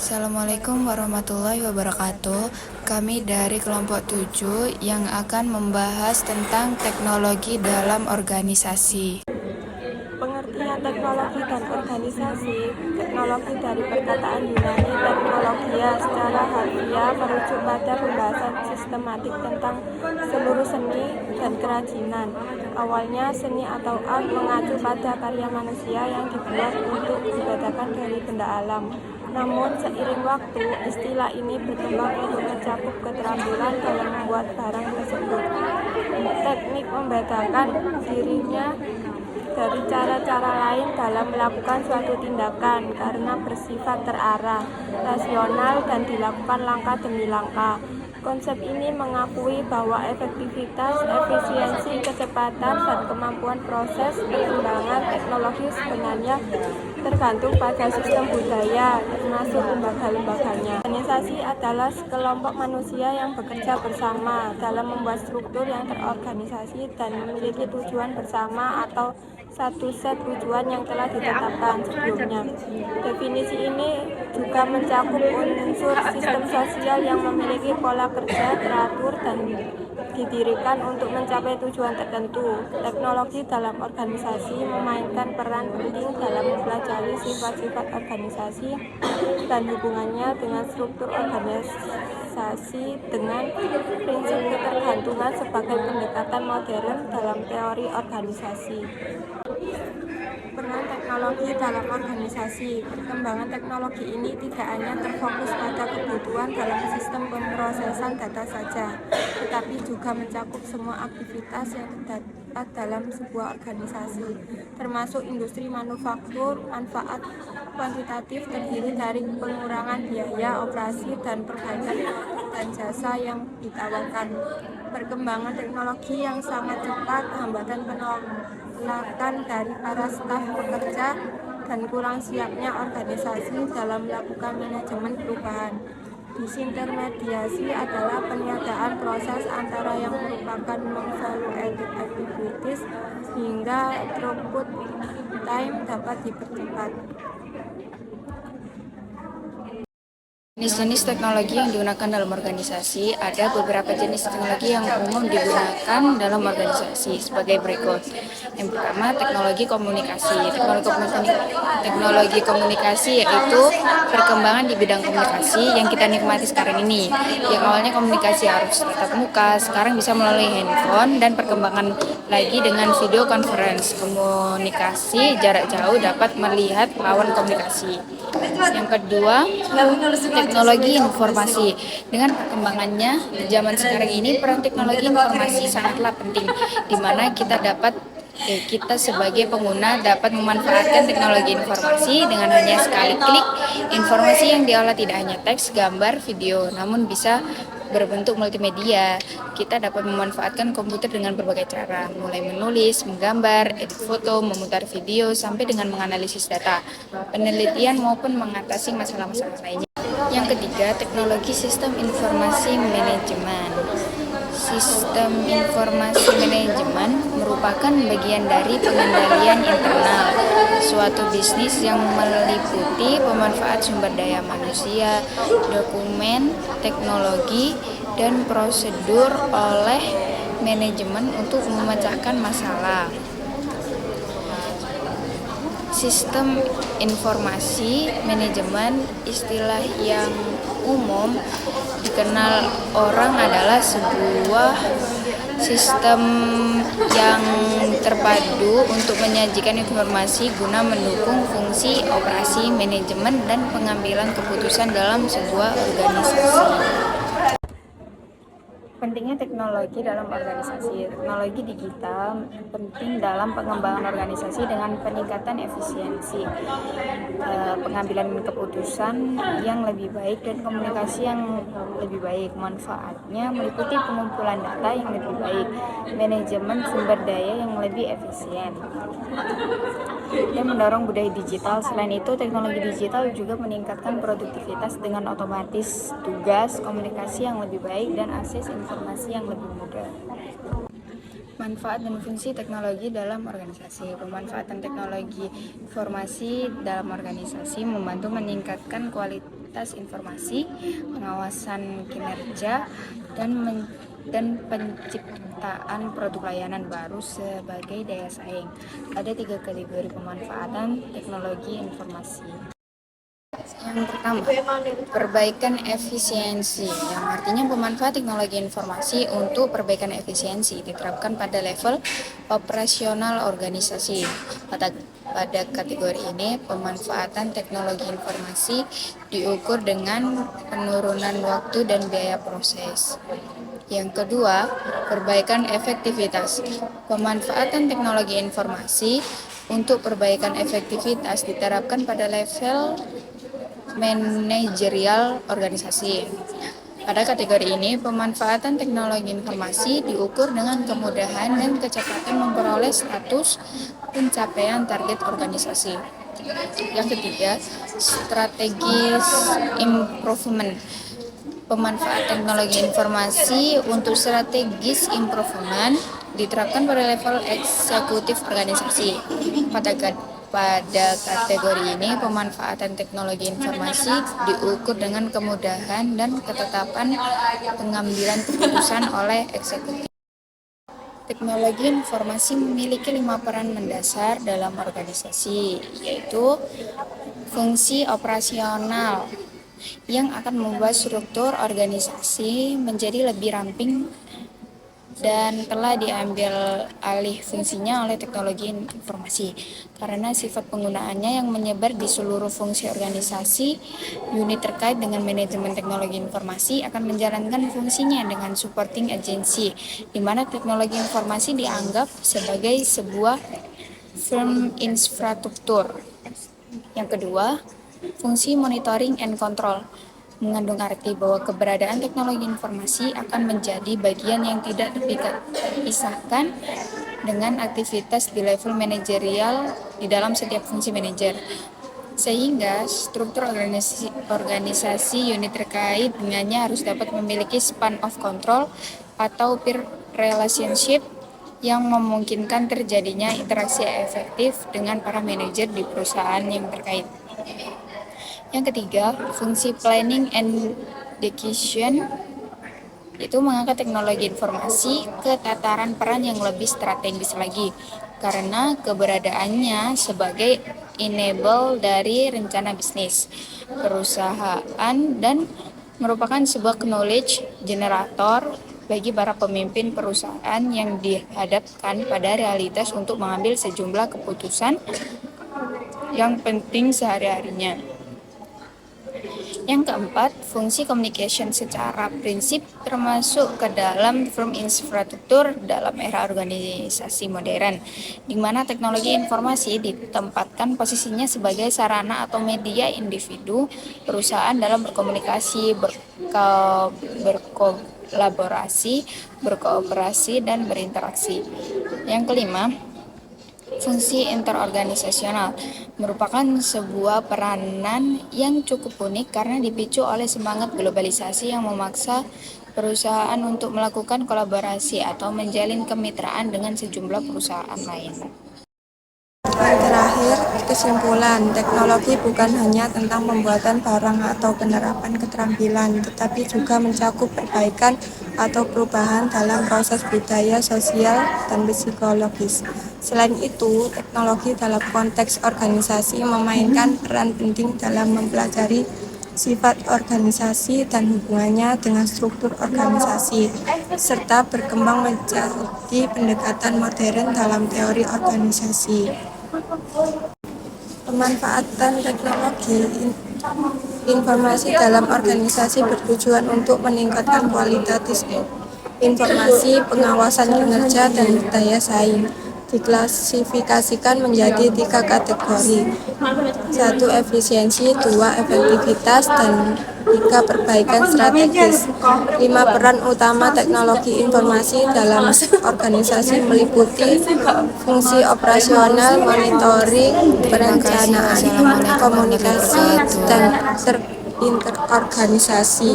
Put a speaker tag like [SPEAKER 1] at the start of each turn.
[SPEAKER 1] Assalamualaikum warahmatullahi wabarakatuh. Kami dari kelompok 7 yang akan membahas tentang teknologi dalam organisasi.
[SPEAKER 2] Pengertian teknologi dan organisasi. Teknologi dari perkataan Yunani teknologia secara harfiah merujuk pada pembahasan sistematik tentang seluruh seni dan kerajinan. Awalnya seni atau art mengacu pada karya manusia yang dibuat untuk dibedakan dari benda alam. Namun seiring waktu, istilah ini berkembang untuk mencakup keterampilan dalam membuat barang tersebut. Teknik membedakan dirinya dari cara-cara lain dalam melakukan suatu tindakan karena bersifat terarah, rasional, dan dilakukan langkah demi langkah. Konsep ini mengakui bahwa efektivitas, efisiensi, kecepatan, dan kemampuan proses perkembangan teknologi sebenarnya tergantung pada sistem budaya, termasuk lembaga-lembaganya. Organisasi adalah sekelompok manusia yang bekerja bersama dalam membuat struktur yang terorganisasi dan memiliki tujuan bersama atau satu set tujuan yang telah ditetapkan sebelumnya. Definisi ini juga mencakup unsur sistem sosial yang memiliki pola kerja teratur dan didirikan untuk mencapai tujuan tertentu. Teknologi dalam organisasi memainkan peran penting dalam mempelajari sifat-sifat organisasi dan hubungannya dengan struktur organisasi dengan prinsip ketergantungan sebagai pendekatan modern dalam teori organisasi. Peran teknologi dalam organisasi. Perkembangan teknologi ini tidak hanya terfokus pada kebutuhan dalam sistem pemrosesan data saja, tetapi juga mencakup semua aktivitas yang terdapat dalam sebuah organisasi, termasuk industri manufaktur. Manfaat kuantitatif terdiri dari pengurangan biaya operasi dan perbaikan dan jasa yang ditawarkan. Perkembangan teknologi yang sangat cepat, hambatan penolakan dari para staf pekerja, dan kurang siapnya organisasi dalam melakukan manajemen perubahan. Disintermediasi adalah peniadaan proses antara yang merupakan non-value-added activities sehingga throughput time dapat dipercepat.
[SPEAKER 1] Jenis-jenis teknologi yang digunakan dalam organisasi. Ada beberapa jenis teknologi yang umum digunakan dalam organisasi sebagai berikut. Yang pertama, teknologi komunikasi. Teknologi komunikasi yaitu perkembangan di bidang komunikasi yang kita nikmati sekarang ini. Yang awalnya komunikasi harus tatap muka, sekarang bisa melalui handphone, dan perkembangan lagi dengan video conference. Komunikasi jarak jauh dapat melihat lawan komunikasi. Yang kedua, teknologi informasi. Dengan perkembangannya di zaman sekarang ini, peran teknologi informasi sangatlah penting, di mana kita sebagai pengguna dapat memanfaatkan teknologi informasi dengan hanya sekali klik. Informasi yang diolah tidak hanya teks, gambar, video, namun bisa berbentuk multimedia. Kita dapat memanfaatkan komputer dengan berbagai cara, mulai menulis, menggambar, edit foto, memutar video, sampai dengan menganalisis data, penelitian maupun mengatasi masalah-masalah lainnya. Yang ketiga, teknologi sistem informasi manajemen. Sistem informasi manajemen merupakan bagian dari pengendalian internal suatu bisnis yang meliputi pemanfaat sumber daya manusia, dokumen, teknologi, dan prosedur oleh manajemen untuk memecahkan masalah. Sistem informasi manajemen, istilah yang umum dikenal orang, adalah sebuah sistem yang terpadu untuk menyajikan informasi guna mendukung fungsi operasi manajemen dan pengambilan keputusan dalam sebuah organisasi. Pentingnya teknologi dalam organisasi. Teknologi digital penting dalam pengembangan organisasi dengan peningkatan efisiensi, pengambilan keputusan yang lebih baik, dan komunikasi yang lebih baik. Manfaatnya meliputi pengumpulan data yang lebih baik, manajemen sumber daya yang lebih efisien, dan mendorong budaya digital. Selain itu, teknologi digital juga meningkatkan produktivitas dengan otomatis tugas, komunikasi yang lebih baik, dan akses informasi yang lebih mudah. Manfaat dan fungsi teknologi dalam organisasi. Pemanfaatan teknologi informasi dalam organisasi membantu meningkatkan kualitas informasi, pengawasan kinerja, dan penciptaan produk layanan baru sebagai daya saing. Ada 3 kategori pemanfaatan teknologi informasi. Yang pertama, perbaikan efisiensi, yang artinya pemanfaat teknologi informasi untuk perbaikan efisiensi diterapkan pada level operasional organisasi. Pada kategori ini, pemanfaatan teknologi informasi diukur dengan penurunan waktu dan biaya proses. Yang kedua, perbaikan efektivitas. Pemanfaatan teknologi informasi untuk perbaikan efektivitas diterapkan pada level manajerial organisasi. Pada kategori ini, pemanfaatan teknologi informasi diukur dengan kemudahan dan kecepatan memperoleh status pencapaian target organisasi. Yang ketiga, strategis improvement. Pemanfaat teknologi informasi untuk strategis improvement diterapkan pada level eksekutif organisasi. Pada kategori ini, pemanfaatan teknologi informasi diukur dengan kemudahan dan ketetapan pengambilan keputusan oleh eksekutif. Teknologi informasi memiliki 5 peran mendasar dalam organisasi, yaitu fungsi operasional yang akan membuat struktur organisasi menjadi lebih ramping dan telah diambil alih fungsinya oleh teknologi informasi karena sifat penggunaannya yang menyebar di seluruh fungsi organisasi. Unit terkait dengan manajemen teknologi informasi akan menjalankan fungsinya dengan supporting agency, di mana teknologi informasi dianggap sebagai sebuah firm infrastruktur. Yang kedua, fungsi monitoring and control mengandung arti bahwa keberadaan teknologi informasi akan menjadi bagian yang tidak terpisahkan dengan aktivitas di level manajerial di dalam setiap fungsi manajer, sehingga struktur organisasi unit terkait dengannya harus dapat memiliki span of control atau peer relationship yang memungkinkan terjadinya interaksi efektif dengan para manajer di perusahaan yang terkait. Yang ketiga, fungsi planning and decision itu mengangkat teknologi informasi ke tataran peran yang lebih strategis lagi karena keberadaannya sebagai enable dari rencana bisnis perusahaan dan merupakan sebuah knowledge generator bagi para pemimpin perusahaan yang dihadapkan pada realitas untuk mengambil sejumlah keputusan yang penting sehari-harinya. Yang keempat, fungsi communication secara prinsip termasuk ke dalam firm infrastruktur dalam era organisasi modern, di mana teknologi informasi ditempatkan posisinya sebagai sarana atau media individu perusahaan dalam berkomunikasi, berkolaborasi, berkooperasi, dan berinteraksi. Yang kelima, fungsi interorganisasional merupakan sebuah peranan yang cukup unik karena dipicu oleh semangat globalisasi yang memaksa perusahaan untuk melakukan kolaborasi atau menjalin kemitraan dengan sejumlah perusahaan lain.
[SPEAKER 2] Terakhir, kesimpulan, teknologi bukan hanya tentang pembuatan barang atau penerapan keterampilan, tetapi juga mencakup perbaikan atau perubahan dalam proses budaya, sosial, dan psikologis. Selain itu, teknologi dalam konteks organisasi memainkan peran penting dalam mempelajari sifat organisasi dan hubungannya dengan struktur organisasi, serta berkembang menjadi pendekatan modern dalam teori organisasi. Pemanfaatan teknologi informasi dalam organisasi bertujuan untuk meningkatkan kualitas informasi, pengawasan kinerja, dan daya saing. Diklasifikasikan menjadi 3 kategori: 1. Efisiensi, 2. Efektivitas, dan 3. Perbaikan strategis. 5 peran utama teknologi informasi dalam organisasi meliputi fungsi operasional, monitoring, perencanaan, komunikasi, dan interorganisasi.